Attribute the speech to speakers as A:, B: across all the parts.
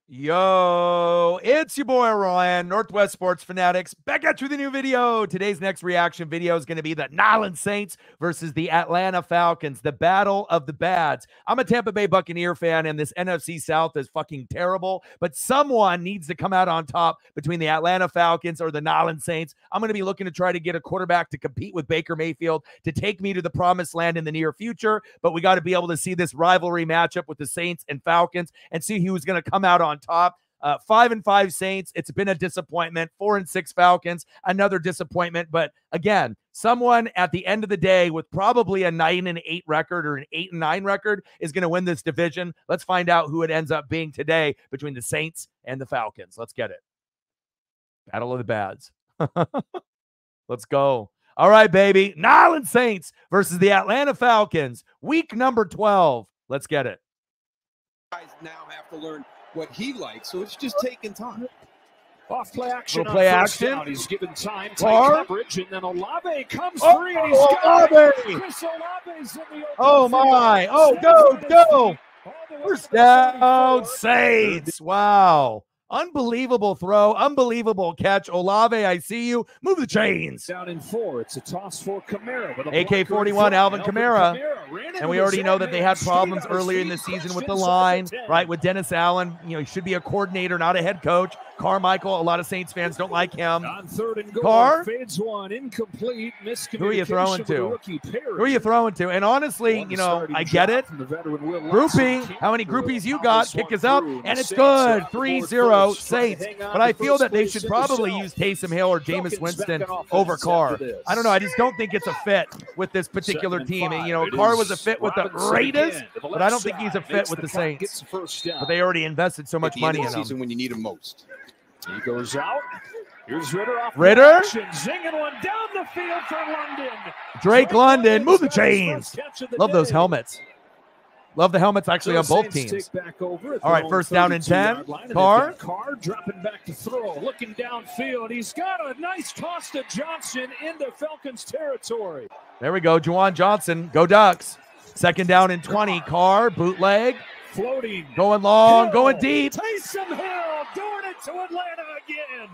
A: Yo, it's your boy Ryan, Northwest Sports Fanatics, back at you with a new video. Today's next reaction video is going to be the New Orleans Saints versus the Atlanta Falcons, the battle of the bads. I'm a Tampa Bay Buccaneer fan, and this NFC South is fucking terrible, but someone needs to come out on top between the Atlanta Falcons or the New Orleans Saints. I'm going to be looking to try to get a quarterback to compete with Baker Mayfield to take me to the promised land in the near future, but we got to be able to see this rivalry matchup with the Saints and Falcons and see who's going to come out on top. 5-5 Saints. It's been a disappointment. 4-6 Falcons. Another disappointment. But again, someone at the end of the day with probably a 9-8 record or an 8-9 record is going to win this division. Let's find out who it ends up being today between the Saints and the Falcons. Let's get it. Battle of the Bads. Let's go. All right, baby. New Orleans Saints versus the Atlanta Falcons. Week number 12. Let's get it.
B: Guys now have to learn what he likes, so it's just taking time.
C: Off play action.
A: Little play action.
C: Down. He's given time.
A: Tight
C: coverage, and then Olave comes free, and he's got
A: Olave.
C: Chris Olave's in the open.
A: Oh my! Oh, go! First down, Saints! Wow. Unbelievable throw, unbelievable catch. Olave, I see you. Move the chains.
C: Down in 4. It's a toss for Kamara.
A: AK-41, Alvin Kamara. And we already know that they had problems earlier in the season with the line, right? With Dennis Allen. You know, he should be a coordinator, not a head coach. Carmichael, a lot of Saints fans don't like him.
C: On 3rd and goal,
A: Carr?
C: fades one, incomplete,
A: Who are you throwing to?
C: Who
A: Who are you throwing to? And honestly, you know, I get it. Groupie, how many groupies you got? Kick is up, and it's good. 3-0 Saints. But I feel that they should probably use Taysom Hill or Jameis Winston over Carr. I don't know. I just don't think it's a fit with this particular team. And, you know, Carr was a fit with the Raiders, but I don't think he's a fit with the Saints. But they already invested so much money in him.
B: When you need him most.
C: He goes out. Here's Ritter off
A: Ritter.
C: Action, zinging one down the field for London.
A: Drake London, move the chains. Love those helmets. Love the helmets actually on both teams. All right, first down and 10. Carr
C: dropping back to throw, looking downfield. He's got a nice toss to Johnson into Falcons territory.
A: There we go, Juwan Johnson. Go Ducks. Second down and 20. Carr, bootleg.
C: Floating.
A: Going long, going deep.
C: Taysom Hill doing it to Atlanta again.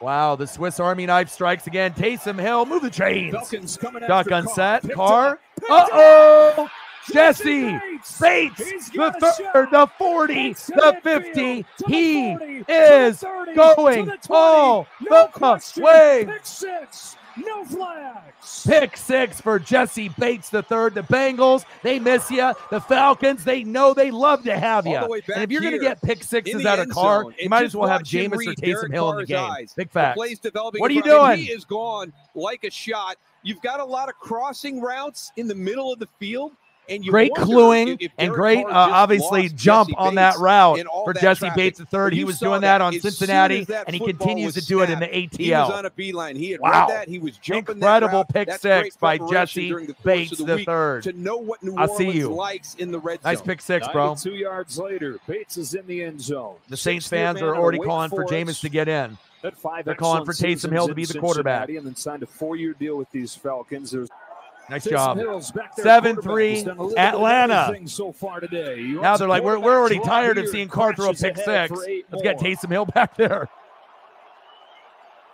A: Wow, the Swiss Army knife strikes again. Taysom Hill, move the chains.
C: Falcons coming
A: Duck
C: after
A: on set.
C: Carr.
A: Uh-oh. Jesse Bates, the 3rd, the 40, the 50. He is going all the way.
C: Pick 6. No flags.
A: Pick 6 for Jesse Bates the 3rd. The Bengals, they miss you. The Falcons, they know they love to have you. And if you're going to get pick 6s out of Carr, you might as well have Jameis or Taysom Hill in the game. Big fact. What are you doing?
B: He is gone like a shot. You've got a lot of crossing routes in the middle of the field. And
A: great cluing and great, obviously, jump on that route for Jesse Bates III. He was doing that on Cincinnati, and he continues to do it in the ATL.
B: He was on a beeline. He had
A: wow.
B: read that. He was jumping
A: incredible
B: that
A: pick 6 by Jesse Bates III.
B: To know what New Orleans likes in the red zone.
A: Nice pick 6, bro.
C: 2 yards later, Bates is in the end zone.
A: The Saints fans are already calling for Jameis to get in. They're calling for Taysom Hill to be the quarterback.
C: And then signed a 4-year deal with these Falcons.
A: Nice job. 7-3 Atlanta.
C: So far today.
A: Now they're like, we're already tired of seeing Carr throw a pick 6. Let's get Taysom Hill back there.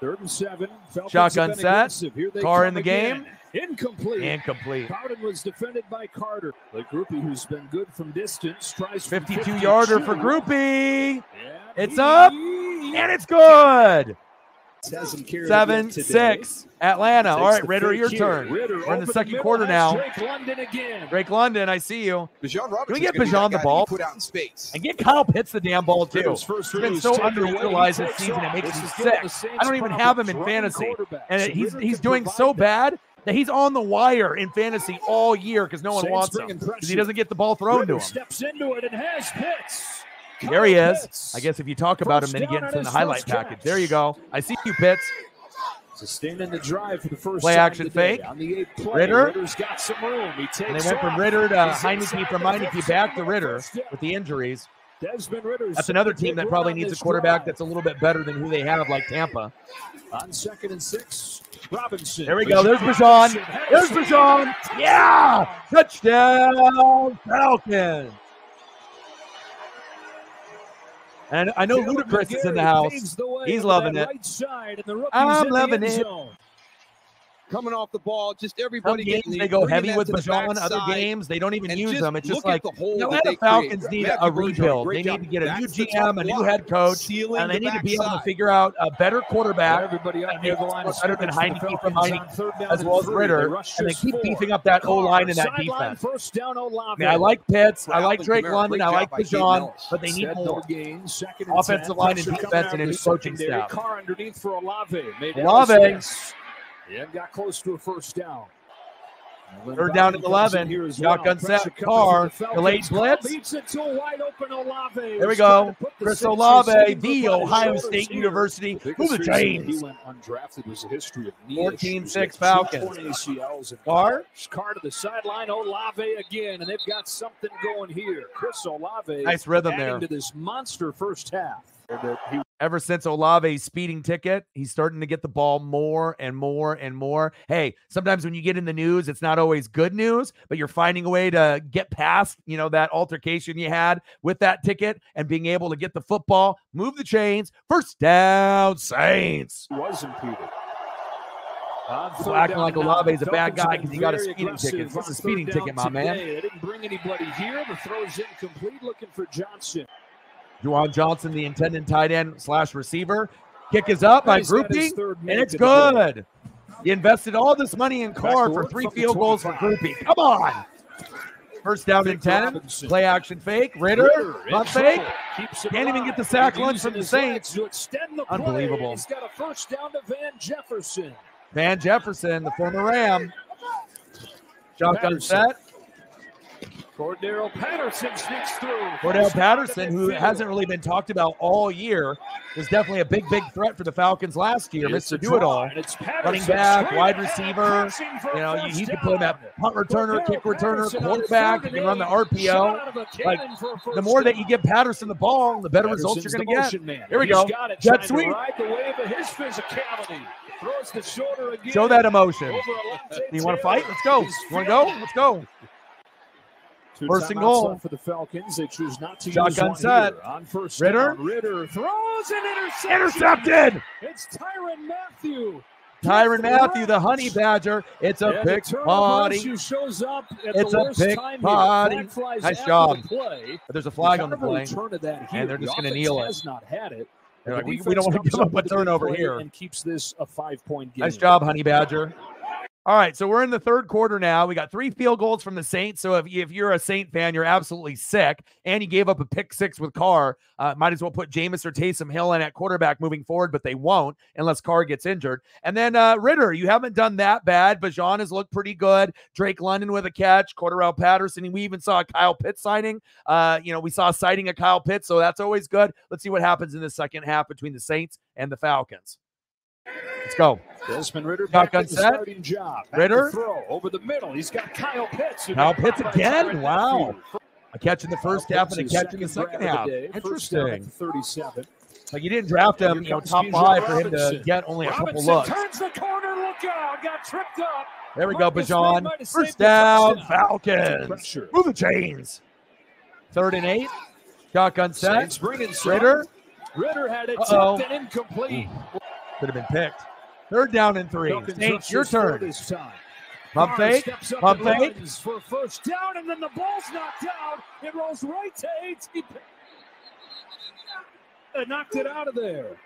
C: 3rd and 7.
A: Shotgun set. Carr in the game.
C: Incomplete. Carter was defended by Carter. The groupie who's been good from distance tries
A: 52-yarder for groupie. Yeah, it's up and it's good. 7-6 Atlanta. All right, Ritter, your turn. We're in the second quarter now.
C: Drake London again.
A: Drake London, I see you. Can we get
B: Bijan
A: the ball?
B: Put out in space.
A: And get Kyle Pitts the damn ball, too. He's been so underutilized this season, it makes me sick. I don't even have him in fantasy. And he's doing so bad that he's on the wire in fantasy all year because no one wants him. Because he doesn't get the ball thrown to him.
C: Steps into it and has Pitts.
A: There he is. I guess if you talk about him, then you get into the highlight package. There you go. I see you, Pitts.
C: Sustaining the drive for the first
A: play action fake.
C: On the 8th play,
A: Ritter.
C: Ritter's got some room. He takes
A: and they went from Ritter to Heineke, from Heineke back to Ritter with the injuries. That's another team that probably needs a quarterback that's a little bit better than who they have, like Tampa.
C: On 2nd and 6, Robinson.
A: There we go. There's Bijan. There's Bijan. Yeah! Touchdown, Falcons. And I know Ludacris is in the house. He's loving it. I'm loving it.
B: Coming off the ball, just everybody
A: getting they go heavy with Bajan. Other games, they don't even use them. It's just like, the Falcons need a rebuild. They need to get a new GM, a new head coach, and they need to be able to figure out a better quarterback. Everybody up near the line better than Heineke from Heineke, as well as Ritter, and they keep beefing up that O-line and that defense. I mean, I like Pitts, I like Drake London, I like Bajan, but they need more offensive line and defense and a new coaching staff. Olave.
C: Yeah, got close to a first down.
A: Third down and 11. Shotgun set. Carr. Delayed blitz. There we go. Chris Olave, the Ohio State University. Who the James?
C: He went undrafted. There's a history of
A: 14-6 Falcons.
C: Carr to the sideline. Olave again, and they've got something going here. Chris Olave.
A: Nice rhythm there.
C: To this monster first half.
A: Ever since Olave's speeding ticket, he's starting to get the ball more and more and more. Hey, sometimes when you get in the news, it's not always good news, but you're finding a way to get past, that altercation you had with that ticket and being able to get the football, move the chains. First down, Saints.
C: Was impeded.
A: Acting like Olave is a bad guy because he got a speeding ticket. This is a speeding ticket, my man.
C: They didn't bring anybody here. The throw's incomplete, looking for Johnson.
A: Juwan Johnson, the intended tight end / receiver. Kick is up by Groupie, and it's good. You invested all this money in Carr for 3 field goals for Groupie. Come on. First down and 10. Play action fake. Ritter, punt fake. Can't even get the sack lunch from the Saints. Unbelievable.
C: He's got a first down to Van Jefferson.
A: Van Jefferson, the former Ram. Shotgun set.
C: Cordero Patterson sneaks through.
A: Cordero Patterson, who hasn't really been talked about all year, was definitely a big threat for the Falcons last year. Mr. Do-It-All. Running back, wide receiver. You can put him at punt returner, kick returner, quarterback. You can run the RPO. Like, the more that you give Patterson the ball, the better results you're going to get. Here we go. Jet sweep. Show that emotion. You want to fight? Let's go. You want to go? Let's go. First and goal
C: for the Falcons. They choose not to
A: shotgun
C: use
A: set.
C: On first
A: Ritter.
C: Down. Ritter throws an interception.
A: Intercepted.
C: It's Tyrann Mathieu.
A: Tyrann Mathieu, the honey badger. It's a big party.
C: Shows up at
A: it's
C: the
A: a big party. Nice job. But there's a flag on the play, and they're just going to kneel it.
C: Has not had it.
A: Like, we don't want to give up a turnover here.
C: And keeps this a 5-point game.
A: Nice job, honey badger. All right, so we're in the third quarter now. We got 3 field goals from the Saints. So if you're a Saint fan, you're absolutely sick. And you gave up a pick 6 with Carr. Might as well put Jameis or Taysom Hill in at quarterback moving forward, but they won't unless Carr gets injured. And then Ritter, you haven't done that bad. Bajan has looked pretty good. Drake London with a catch. Cordero Patterson. We even saw a Kyle Pitts signing. We saw a sighting of Kyle Pitts, so that's always good. Let's see what happens in the second half between the Saints and the Falcons. Let's go.
C: Desmond Ritter
A: shotgun set.
C: Starting job.
A: Ritter
C: throw over the middle. He's got Kyle Pitts.
A: Kyle Pitts again. Wow. A catch in the first half and a catch in the second half. Interesting.
C: 37.
A: Like you didn't draft him, top 5 for him to get only a couple looks.
C: Turns the corner. Look out. Got tripped up.
A: There we go, Bajan. First down, Falcons. Move the chains. 3rd and 8. Shotgun set. Ritter.
C: Ritter had it tipped and incomplete.
A: Could have been picked. 3rd down and 3. Saints, your turn. Pump fake. Pump fake.
C: For first down, and then the ball's knocked out. It rolls right to AT. They knocked it out of there.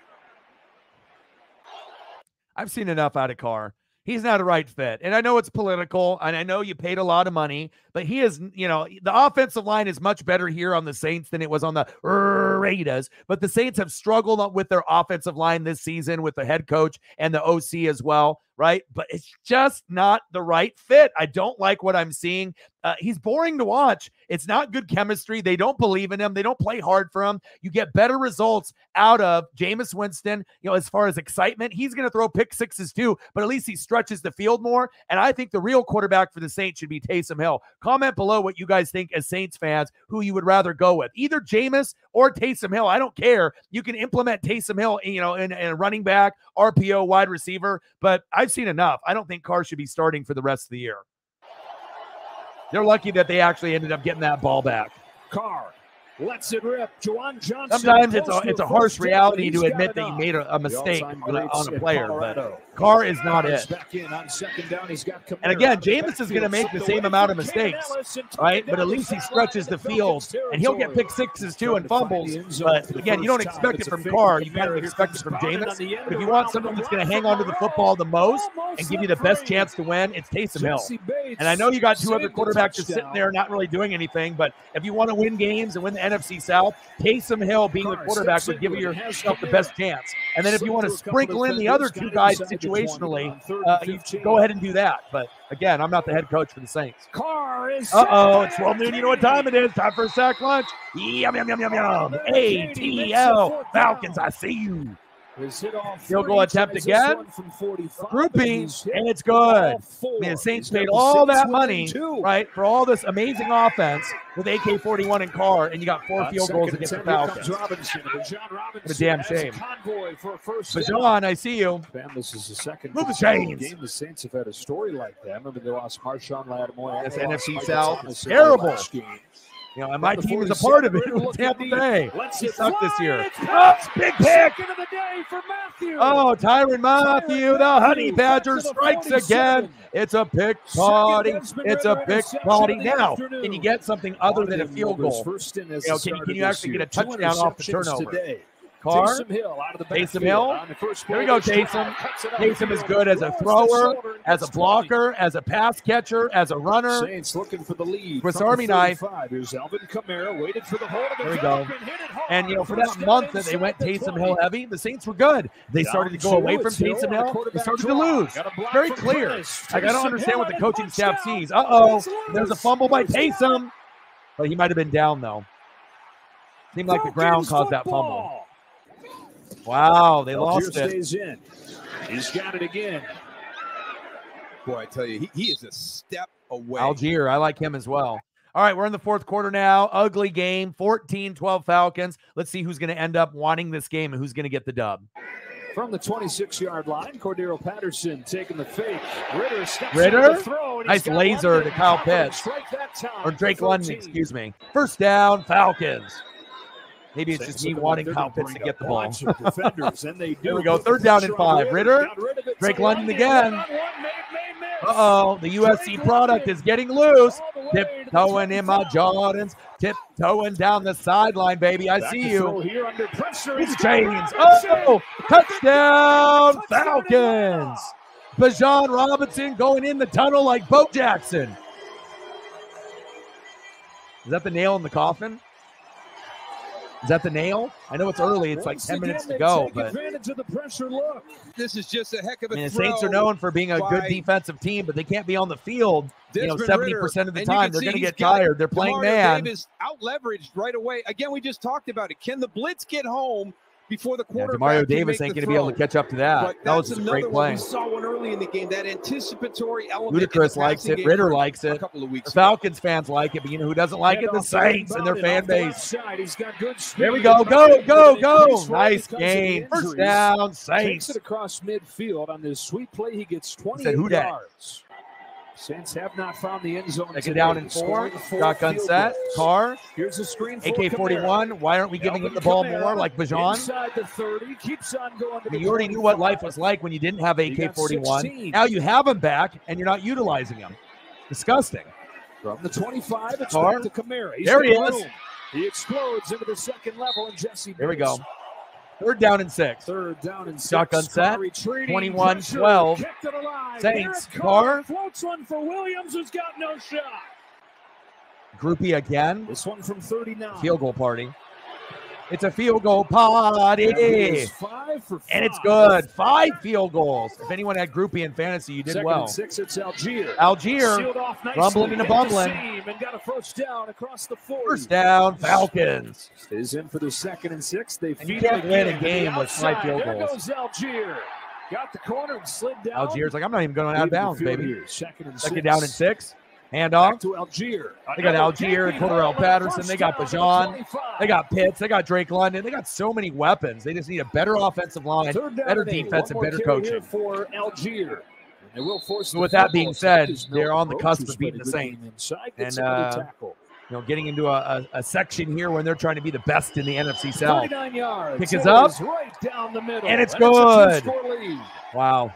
A: I've seen enough out of Carr. He's not a right fit. And I know it's political, and I know you paid a lot of money, but he is, the offensive line is much better here on the Saints than it was on the Raiders. But the Saints have struggled with their offensive line this season with the head coach and the OC as well, right? But it's just not the right fit. I don't like what I'm seeing. He's boring to watch. It's not good chemistry. They don't believe in him. They don't play hard for him. You get better results out of Jameis Winston, as far as excitement. He's going to throw pick 6s too, but at least he stretches the field more. And I think the real quarterback for the Saints should be Taysom Hill. Comment below what you guys think as Saints fans, who you would rather go with. Either Jameis or Taysom Hill. I don't care. You can implement Taysom Hill, in a running back, RPO, wide receiver, but I've seen enough. I don't think Carr should be starting for the rest of the year. They're lucky that they actually ended up getting that ball back.
C: Carr Lets it rip. Juwan Johnson.
A: Sometimes it's a harsh reality to admit that you made a mistake on a player, but Carr is not it.
C: Back in on second down. He's got
A: And again, Jameis is going to make the same amount of mistakes, right? But at least he stretches the field, and he'll get pick sixes too and fumbles. But again, you don't expect it from Carr. You kind of expect it from Jameis. But if you want someone that's going to hang on to the football the most and give you the best chance to win, it's Taysom Hill. And I know you got two other quarterbacks just sitting there not really doing anything, but if you want to win games and win the NFC South, Taysom Hill being the quarterback would give yourself the best chance. And then if you want to sprinkle in the other two guys situationally, you go ahead and do that. But again, I'm not the head coach for the Saints. Uh-oh, it's 12 noon. You know what time it is. Time for a sack lunch. Yum, yum, yum, yum, yum. ATL Falcons, I see you. Field goal attempt again. Groupie, and it's good. I mean, the Saints paid all that money, right, for all this amazing offense with AK-41 and Carr, and you got 4 field goals against the Falcons. What a damn shame. Bajan, I see you.
C: This is the second
A: Move the chains.
C: game the Saints have had a story like that. Remember they lost Marshawn Lattimore.
A: This NFC South is terrible. You know, and my team is a part of it with Tampa Bay. He sucked this year. Oh, big pick. Oh, Tyrann Mathieu, the Honey Badger strikes again. It's a pick party. It's a pick party. Now, can you get something other than a field goal? You know, can you actually get a touchdown off the turnover? Carr, Taysom Hill. Here we go, Taysom. Taysom is good as a thrower, as a blocker, as a pass catcher, as a runner.
C: Saints looking for the lead.
A: Swiss Army knife.
C: Here's Alvin Kamara, waited for the hold.
A: There we go. And, you know, for that month that they went Taysom Hill heavy, the Saints were good. They started to go away from Taysom Hill. They started to lose. Very clear. Like, I don't understand what the coaching staff sees. Uh-oh, there's a fumble by Taysom. But he might have been down, though. Seemed like the ground caused that fumble. Wow, they lost it.
C: Stays in. He's got it again.
B: Boy, I tell you, he is a step away.
A: Algier, I like him as well. All right, we're in the fourth quarter now. Ugly game, 14-12 Falcons. Let's see who's going to end up wanting this game and who's going to get the dub.
C: From the 26-yard line, Cordero Patterson taking the fake.
A: Ritter, nice laser to Kyle Pitts. Or Drake London, excuse me. First down, Falcons. Maybe it's just me wanting Kyle Pitts to get the ball. Here we go, third down and 5. Ritter, Drake London again. Uh-oh, the USC product is getting loose. Tiptoeing in my Jordans. Tiptoeing down the sideline, baby. I see you. He's chains. Oh, touchdown, Falcons. Bijan Robinson going in the tunnel like Bo Jackson. Is that the nail in the coffin? Is that the nail? I know it's early. It's like 10 minutes to go, but
B: this is just a heck of a throw.
A: The Saints are known for being a good defensive team, but they can't be on the field. You know, 70% of the time they're going to get tired. They're playing man.
B: Davis out leveraged right away. Again, we just talked about it. Can the blitz get home before the quarterback?
A: Demario Davis ain't going to be able to catch up to that. That was a great play.
B: We saw one early in the game. That anticipatory element.
A: Ludacris likes it. Ritter likes it. The Falcons fans like it, but you know who doesn't like it? The Saints and their fan base. There we go. Go. Nice game. First down, Saints.
C: Takes it across midfield on this sweet play. He gets 20 yards. Saints have not found the end zone.
A: Take it down in 4. Shotgun set. Carr.
C: Here's a screen.
A: AK-41. Why aren't we giving him the ball more like Bijan?
C: Inside the 30. Keeps on going.
A: I mean, you already knew what life was like when you didn't have AK-41. Now you have him back, and you're not utilizing him. Disgusting.
C: From the 25, it's
A: Carr.
C: back to Kamara.
A: There he is.
C: He explodes into the second level, and Jesse.
A: There we go. Third down and 6. Shotgun set. 21-12. Saints. Carr.
C: Floats one for Williams, who's got no shot.
A: Groupie again.
C: This one from 39.
A: Field goal party. It's a field goal party. And it's good. 5 field goals. If anyone had Groupie in fantasy, you did well.
C: Second and 6, it's Algier.
A: Rumbling and bumbling.
C: And got a first down across the 40.
A: First down, Falcons.
C: Stays in for the 2nd and 6.
A: And you can't win a game with 5 field goals.
C: There goes Algier. Got the corner and slid down.
A: Algier's like, I'm not even going out of bounds, baby.
C: Second
A: down and 6. Handoff.
C: To Algier.
A: They got Algier, Cordero Patterson. They got Bijan. They got Pitts. They got Drake London. They got so many weapons. They just need a better offensive line, better defense, and better coaching.
C: For Algier.
A: So with that being said, they're on the cusp of beating the Saints. And getting into a section here when they're trying to be the best in the NFC South.
C: 39 yards.
A: Kick is up.
C: Right down the middle.
A: And it's
C: a
A: good.
C: two-score lead.
A: Wow.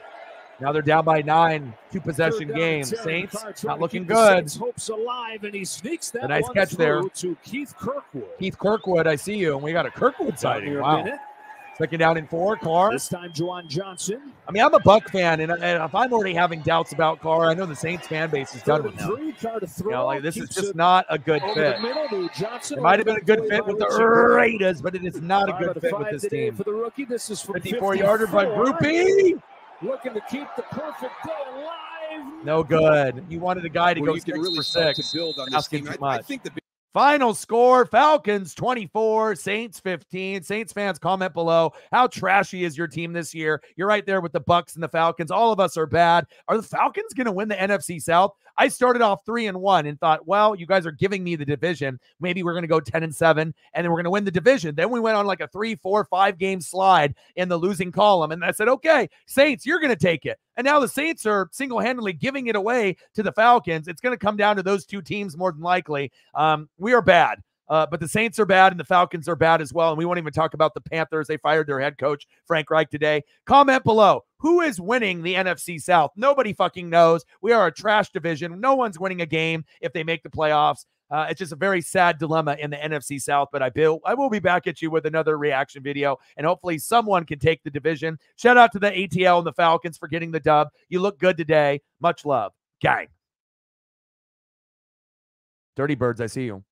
A: Now they're down by 9, 2-possession game. Saints not looking good.
C: Hopes alive, and he sneaks that
A: a nice
C: one
A: catch there
C: to Keith Kirkwood.
A: Keith Kirkwood, I see you. And we got a Kirkwood sighting. Wow. Second down and 4, Carr.
C: This time, Juwan Johnson.
A: I mean, I'm a Buck fan, and if I'm already having doubts about Carr, I know the Saints fan base is done with him. This is just not a good fit. It might have been a good fit with the Raiders, but it is not a good fit with this team.
C: For the rookie, this is
A: 54-yarder by Groupie.
C: Looking to keep the perfect day alive.
A: No good. You wanted a guy to go 6 for 6.
B: To build on this
A: Asking
B: team.
A: too much.
B: I think the
A: final score, Falcons 24, Saints 15. Saints fans, comment below. How trashy is your team this year? You're right there with the Bucks and the Falcons. All of us are bad. Are the Falcons going to win the NFC South? I started off 3-1 and thought, well, you guys are giving me the division. Maybe we're going to go 10-7, and then we're going to win the division. Then we went on like a 3, 4, 5 game slide in the losing column. And I said, okay, Saints, you're going to take it. And now the Saints are single-handedly giving it away to the Falcons. It's going to come down to those two teams more than likely. We are bad. But the Saints are bad and the Falcons are bad as well. And we won't even talk about the Panthers. They fired their head coach, Frank Reich, today. Comment below. Who is winning the NFC South? Nobody fucking knows. We are a trash division. No one's winning a game if they make the playoffs. It's just a very sad dilemma in the NFC South. But I will be back at you with another reaction video. And hopefully someone can take the division. Shout out to the ATL and the Falcons for getting the dub. You look good today. Much love. Gang. Dirty Birds, I see you.